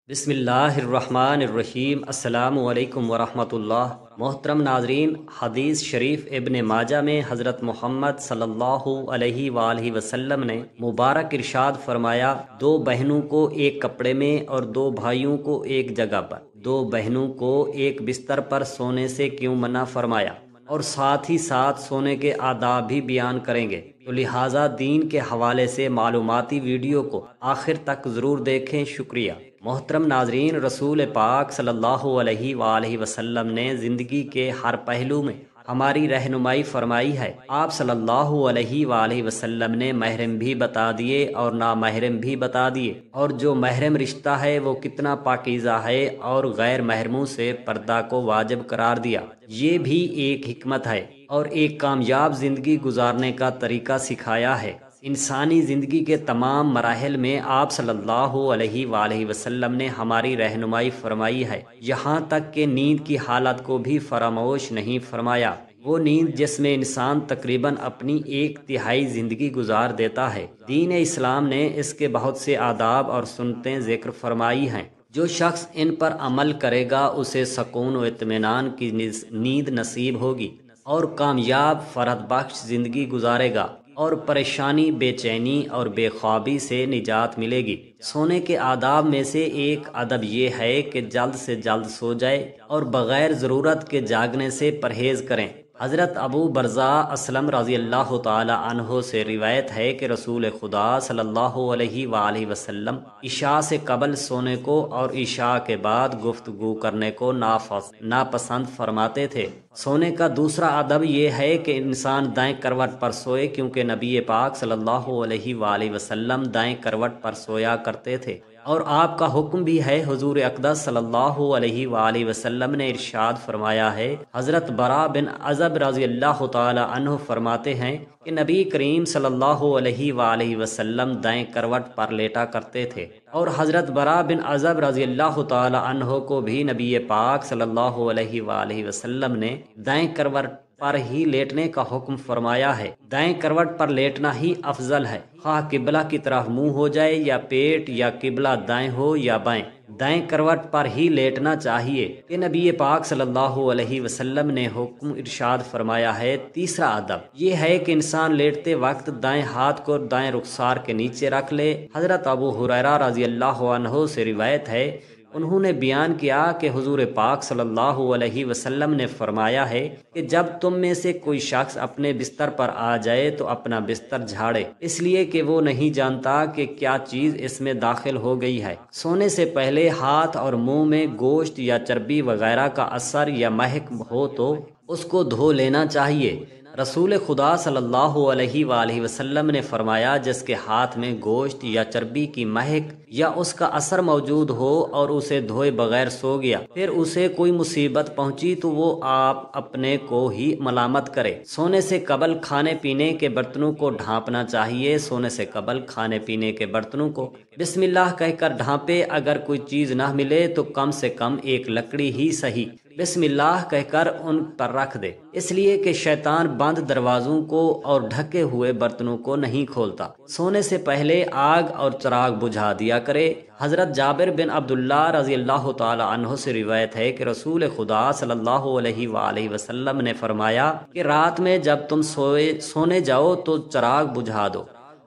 بسم اللہ الرحمن الرحیم۔ السلام علیکم ورحمۃ اللہ۔ محترم ناظرین، حدیث شریف ابن ماجہ میں حضرت محمد صلی اللہ علیہ وآلہ وسلم نے مبارک ارشاد فرمایا، دو بہنوں کو ایک کپڑے میں اور دو بھائیوں کو ایک جگہ پر، دو بہنوں کو ایک بستر پر سونے سے کیوں منع فرمایا، اور ساتھ ہی ساتھ سونے کے آداب بھی بیان کریں گے۔ تو لہٰذا دین کے حوالے سے معلوماتی ویڈیو کو آخر تک ضرور دیکھیں۔ شکریہ۔ محترم ناظرین، رسول پاک صلی اللہ علیہ وآلہ وسلم نے زندگی کے ہر پہلو میں ہماری رہنمائی فرمائی ہے۔ آپ صلی اللہ علیہ وآلہ وسلم نے محرم بھی بتا دیے اور نامحرم بھی بتا دیے، اور جو محرم رشتہ ہے وہ کتنا پاکیزہ ہے، اور غیر محرموں سے پردہ کو واجب قرار دیا۔ یہ بھی ایک حکمت ہے اور ایک کامیاب زندگی گزارنے کا طریقہ سکھایا ہے۔ انسانی زندگی کے تمام مراحل میں آپ صلی اللہ علیہ وآلہ وسلم نے ہماری رہنمائی فرمائی ہے، یہاں تک کہ نیند کی حالت کو بھی فراموش نہیں فرمایا۔ وہ نیند جس میں انسان تقریباً اپنی ایک تہائی زندگی گزار دیتا ہے۔ دین اسلام نے اس کے بہت سے آداب اور سنتیں ذکر فرمائی ہیں۔ جو شخص ان پر عمل کرے گا اسے سکون و اطمینان کی نیند نصیب ہوگی اور کامیاب فرحت بخش زندگی گزارے گا، اور پریشانی، بے چینی اور بے خوابی سے نجات ملے گی۔ سونے کے آداب میں سے ایک ادب یہ ہے کہ جلد سے جلد سو جائے اور بغیر ضرورت کے جاگنے سے پرہیز کریں۔ حضرت ابو برزہ اسلم رضی اللہ تعالی عنہ سے روایت ہے کہ رسول خدا صلی اللہ علیہ وآلہ وسلم عشاء سے قبل سونے کو اور عشاء کے بعد گفتگو کرنے کو ناپسند فرماتے تھے۔ سونے کا دوسرا ادب یہ ہے کہ انسان دائیں کروٹ پر سوئے، کیونکہ نبی پاک صلی اللہ علیہ وآلہ وسلم دائیں کروٹ پر سویا کرتے تھے، اور آپ کا حکم بھی ہے۔ حضور اقدس صلی اللہ علیہ وآلہ وسلم نے ارشاد فرمایا ہے، حضرت براء بن عازب رضی اللہ تعالی عنہ فرماتے ہیں کہ نبی کریم صلی اللہ علیہ وآلہ وسلم دائیں کروٹ پر لیٹا کرتے تھے، اور حضرت براء بن عازب رضی اللہ تعالی عنہ کو بھی نبی پاک صلی اللہ علیہ وآلہ وسلم نے دائیں کروٹ پر ہی لیٹنے کا حکم فرمایا ہے۔ دائیں کروٹ پر لیٹنا ہی افضل ہے، خواہ قبلہ کی طرف منہ ہو جائے یا پیٹ، یا قبلہ دائیں ہو یا بائیں، دائیں کروٹ پر ہی لیٹنا چاہیے کہ نبی پاک صلی اللہ علیہ وسلم نے حکم ارشاد فرمایا ہے۔ تیسرا ادب یہ ہے کہ انسان لیٹتے وقت دائیں ہاتھ کو دائیں رخسار کے نیچے رکھ لے۔ حضرت ابو ہریرہ رضی اللہ عنہ سے روایت ہے، انہوں نے بیان کیا کہ حضور پاک صلی اللہ علیہ وسلم نے فرمایا ہے کہ جب تم میں سے کوئی شخص اپنے بستر پر آ جائے تو اپنا بستر جھاڑے، اس لیے کہ وہ نہیں جانتا کہ کیا چیز اس میں داخل ہو گئی ہے۔ سونے سے پہلے ہاتھ اور منہ میں گوشت یا چربی وغیرہ کا اثر یا مہک ہو تو اس کو دھو لینا چاہیے۔ رسول خدا صلی اللہ علیہ وآلہ وسلم نے فرمایا، جس کے ہاتھ میں گوشت یا چربی کی مہک یا اس کا اثر موجود ہو اور اسے دھوئے بغیر سو گیا، پھر اسے کوئی مصیبت پہنچی تو وہ آپ اپنے کو ہی ملامت کرے۔ سونے سے قبل کھانے پینے کے برتنوں کو ڈھانپنا چاہیے۔ سونے سے قبل کھانے پینے کے برتنوں کو بسم اللہ کہہ کر ڈھانپے۔ اگر کوئی چیز نہ ملے تو کم سے کم ایک لکڑی ہی صحیح بسم اللہ کہہ کر ان پر رکھ دے، اس لیے کہ شیطان بند دروازوں کو اور ڈھکے ہوئے برتنوں کو نہیں کھولتا۔ سونے سے پہلے آگ اور چراغ بجھا دیا کرے۔ حضرت جابر بن عبداللہ رضی اللہ تعالی عنہ سے روایت ہے کہ رسول خدا صلی اللہ علیہ وآلہ وسلم نے فرمایا کہ رات میں جب تم سونے جاؤ تو چراغ بجھا دو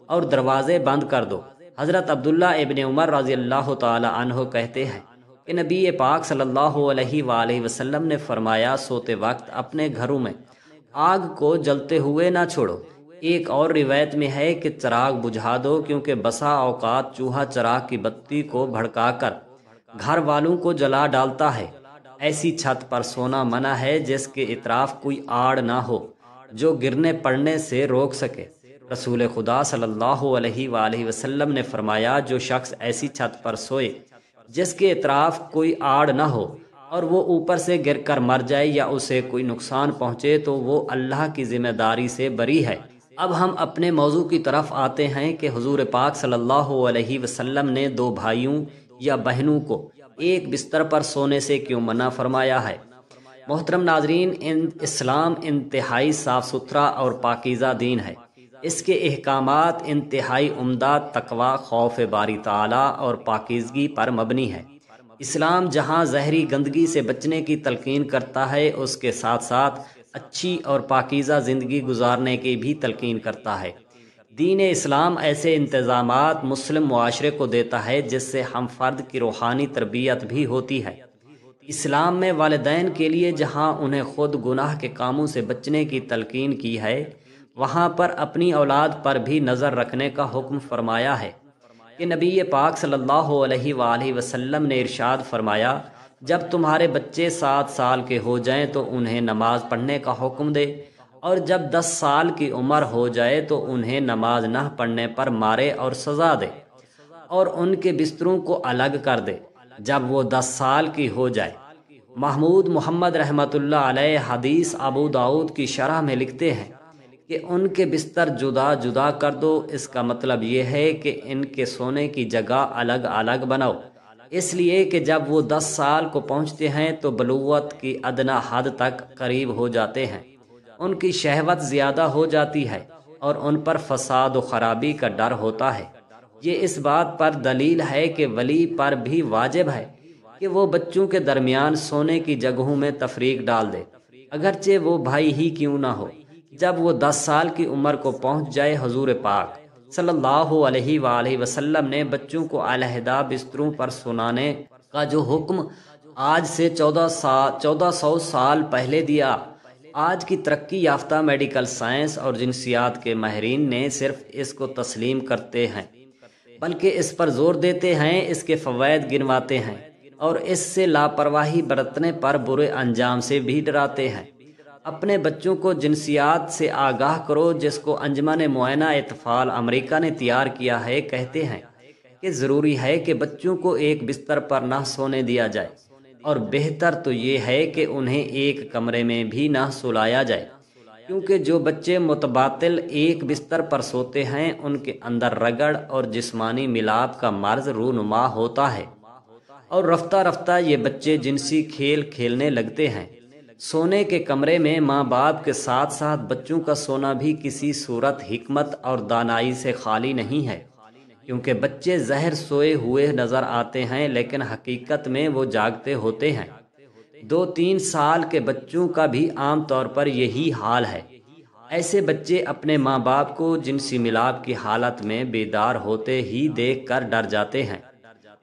اور دروازے بند کر دو۔ حضرت عبداللہ ابن عمر رضی اللہ تعالی عنہ کہتے ہیں کہ نبی پاک صلی اللہ علیہ وآلہ وسلم نے فرمایا، سوتے وقت اپنے گھروں میں آگ کو جلتے ہوئے نہ چھوڑو۔ ایک اور روایت میں ہے کہ چراغ بجھا دو، کیونکہ بسا اوقات چوہا چراغ کی بتی کو بھڑکا کر گھر والوں کو جلا ڈالتا ہے۔ ایسی چھت پر سونا منع ہے جس کے اطراف کوئی آڑ نہ ہو جو گرنے پڑنے سے روک سکے۔ رسول خدا صلی اللہ علیہ وآلہ وسلم نے فرمایا، جو شخص ایسی چھت پر سوئے جس کے اطراف کوئی آڑ نہ ہو اور وہ اوپر سے گر کر مر جائے یا اسے کوئی نقصان پہنچے تو وہ اللہ کی ذمہ داری سے بری ہے۔ اب ہم اپنے موضوع کی طرف آتے ہیں کہ حضور پاک صلی اللہ علیہ وسلم نے دو بھائیوں یا بہنوں کو ایک بستر پر سونے سے کیوں منع فرمایا ہے۔ محترم ناظرین، اسلام انتہائی صاف ستھرا اور پاکیزہ دین ہے۔ اس کے احکامات انتہائی عمدہ تقوی، خوف باری تعالی اور پاکیزگی پر مبنی ہے۔ اسلام جہاں زہری گندگی سے بچنے کی تلقین کرتا ہے، اس کے ساتھ ساتھ اچھی اور پاکیزہ زندگی گزارنے کی بھی تلقین کرتا ہے۔ دین اسلام ایسے انتظامات مسلم معاشرے کو دیتا ہے جس سے ہم فرد کی روحانی تربیت بھی ہوتی ہے۔ اسلام میں والدین کے لیے جہاں انہیں خود گناہ کے کاموں سے بچنے کی تلقین کی ہے، وہاں پر اپنی اولاد پر بھی نظر رکھنے کا حکم فرمایا ہے کہ نبی پاک صلی اللہ علیہ وآلہ وسلم نے ارشاد فرمایا، جب تمہارے بچے 7 سال کے ہو جائیں تو انہیں نماز پڑھنے کا حکم دے، اور جب 10 سال کی عمر ہو جائے تو انہیں نماز نہ پڑھنے پر مارے اور سزا دے، اور ان کے بستروں کو الگ کر دے جب وہ 10 سال کی ہو جائے۔ محمود محمد رحمۃ اللہ علیہ حدیث ابو داؤد کی شرح میں لکھتے ہیں کہ ان کے بستر جدا جدا کر دو، اس کا مطلب یہ ہے کہ ان کے سونے کی جگہ الگ الگ بناؤ، اس لیے کہ جب وہ 10 سال کو پہنچتے ہیں تو بلوغت کی ادنا حد تک قریب ہو جاتے ہیں، ان کی شہوت زیادہ ہو جاتی ہے اور ان پر فساد و خرابی کا ڈر ہوتا ہے۔ یہ اس بات پر دلیل ہے کہ ولی پر بھی واجب ہے کہ وہ بچوں کے درمیان سونے کی جگہوں میں تفریق ڈال دے، اگرچہ وہ بھائی ہی کیوں نہ ہو۔ جب وہ 10 سال کی عمر کو پہنچ جائے، حضور پاک صلی اللہ علیہ وآلہ وسلم نے بچوں کو علیحدہ بستروں پر سلانے کا جو حکم آج سے 1400 سال پہلے دیا، آج کی ترقی یافتہ میڈیکل سائنس اور جنسیات کے ماہرین نے صرف اس کو تسلیم کرتے ہیں، بلکہ اس پر زور دیتے ہیں، اس کے فوائد گنواتے ہیں اور اس سے لاپرواہی برتنے پر برے انجام سے بھی ڈراتے ہیں۔ اپنے بچوں کو جنسیات سے آگاہ کرو، جس کو انجمن معائنہ اطفال امریکہ نے تیار کیا ہے، کہتے ہیں کہ ضروری ہے کہ بچوں کو ایک بستر پر نہ سونے دیا جائے، اور بہتر تو یہ ہے کہ انہیں ایک کمرے میں بھی نہ سلایا جائے، کیونکہ جو بچے متبادل ایک بستر پر سوتے ہیں ان کے اندر رگڑ اور جسمانی ملاپ کا مرض رونما ہوتا ہے، اور رفتہ رفتہ یہ بچے جنسی کھیل کھیلنے لگتے ہیں۔ سونے کے کمرے میں ماں باپ کے ساتھ ساتھ بچوں کا سونا بھی کسی صورت حکمت اور دانائی سے خالی نہیں ہے، کیونکہ بچے زہر سوئے ہوئے نظر آتے ہیں لیکن حقیقت میں وہ جاگتے ہوتے ہیں۔ 2-3 سال کے بچوں کا بھی عام طور پر یہی حال ہے۔ ایسے بچے اپنے ماں باپ کو جنسی ملاپ کی حالت میں بیدار ہوتے ہی دیکھ کر ڈر جاتے ہیں،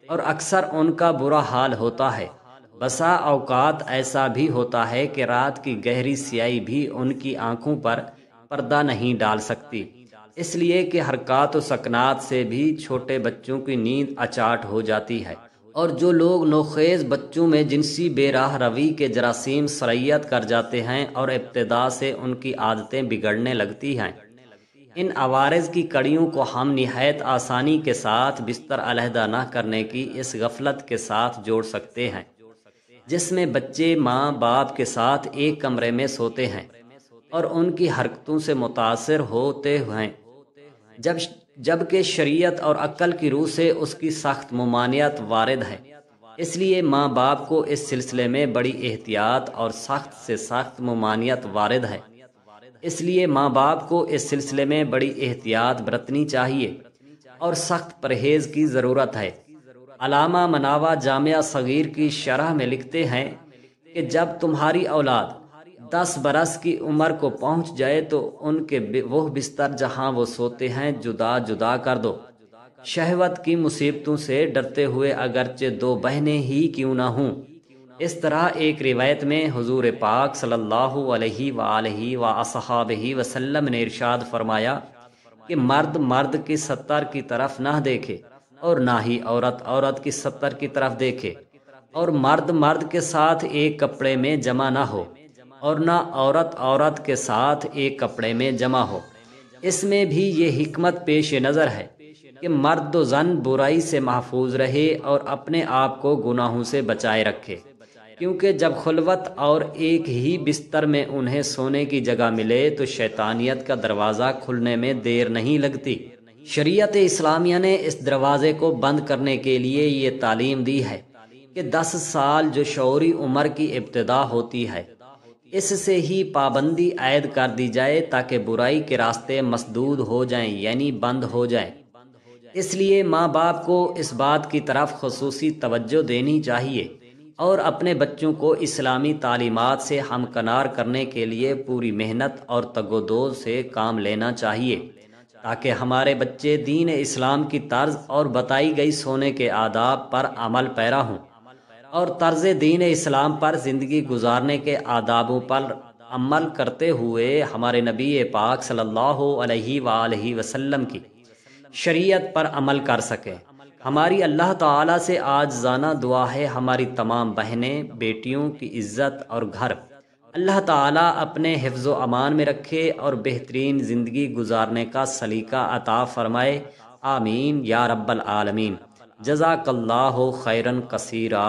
اور اکثر ان کا برا حال ہوتا ہے۔ بسا اوقات ایسا بھی ہوتا ہے کہ رات کی گہری سیاہی بھی ان کی آنکھوں پر پردہ نہیں ڈال سکتی، اس لیے کہ حرکات و سکنات سے بھی چھوٹے بچوں کی نیند اچاٹ ہو جاتی ہے، اور جو لوگ نوخیز بچوں میں جنسی بے راہ روی کے جراثیم سرایت کر جاتے ہیں اور ابتدا سے ان کی عادتیں بگڑنے لگتی ہیں، ان عوارض کی کڑیوں کو ہم نہایت آسانی کے ساتھ بستر علیحدہ نہ کرنے کی اس غفلت کے ساتھ جوڑ سکتے ہیں، جس میں بچے ماں باپ کے ساتھ ایک کمرے میں سوتے ہیں اور ان کی حرکتوں سے متاثر ہوتے ہیں، جبکہ شریعت اور عقل کی روح سے اس کی سخت ممانعت وارد ہے۔ اس لیے ماں باپ کو اس سلسلے میں بڑی احتیاط اور سخت سے سخت ممانعت وارد ہے۔ اس لیے ماں باپ کو اس سلسلے میں بڑی احتیاط برتنی چاہیے اور سخت پرہیز کی ضرورت ہے۔ علامہ مناوی جامعہ صغیر کی شرح میں لکھتے ہیں کہ جب تمہاری اولاد 10 برس کی عمر کو پہنچ جائے تو ان کے وہ بستر جہاں وہ سوتے ہیں جدا جدا کر دو، شہوت کی مصیبتوں سے ڈرتے ہوئے، اگرچہ 2 بہنیں ہی کیوں نہ ہوں۔ اس طرح ایک روایت میں حضور پاک صلی اللہ علیہ وآلہ وصحبہ وسلم نے ارشاد فرمایا کہ مرد مرد کی ستر کی طرف نہ دیکھے، اور نہ ہی عورت عورت کی ستر کی طرف دیکھے، اور مرد مرد کے ساتھ ایک کپڑے میں جمع نہ ہو، اور نہ عورت عورت کے ساتھ ایک کپڑے میں جمع ہو۔ اس میں بھی یہ حکمت پیش نظر ہے کہ مرد و زن برائی سے محفوظ رہے اور اپنے آپ کو گناہوں سے بچائے رکھے، کیونکہ جب خلوت اور ایک ہی بستر میں انہیں سونے کی جگہ ملے تو شیطانیت کا دروازہ کھلنے میں دیر نہیں لگتی۔ شریعت اسلامیہ نے اس دروازے کو بند کرنے کے لیے یہ تعلیم دی ہے کہ 10 سال جو شعوری عمر کی ابتدا ہوتی ہے، اس سے ہی پابندی عائد کر دی جائے تاکہ برائی کے راستے مسدود ہو جائیں، یعنی بند ہو جائیں۔ اس لیے ماں باپ کو اس بات کی طرف خصوصی توجہ دینی چاہیے اور اپنے بچوں کو اسلامی تعلیمات سے ہمکنار کرنے کے لیے پوری محنت اور تگ و دو سے کام لینا چاہیے تاکہ ہمارے بچے دین اسلام کی طرز اور بتائی گئی سونے کے آداب پر عمل پیرا ہوں اور طرز دین اسلام پر زندگی گزارنے کے آدابوں پر عمل کرتے ہوئے ہمارے نبی پاک صلی اللہ علیہ وآلہ وسلم کی شریعت پر عمل کر سکیں۔ ہماری اللہ تعالیٰ سے عاجزانہ دعا ہے ہماری تمام بہنیں بیٹیوں کی عزت اور گھر اللہ تعالیٰ اپنے حفظ و امان میں رکھے اور بہترین زندگی گزارنے کا سلیقہ عطا فرمائے، آمین یا رب العالمین۔ جزاک اللہ خیرا کثیرا۔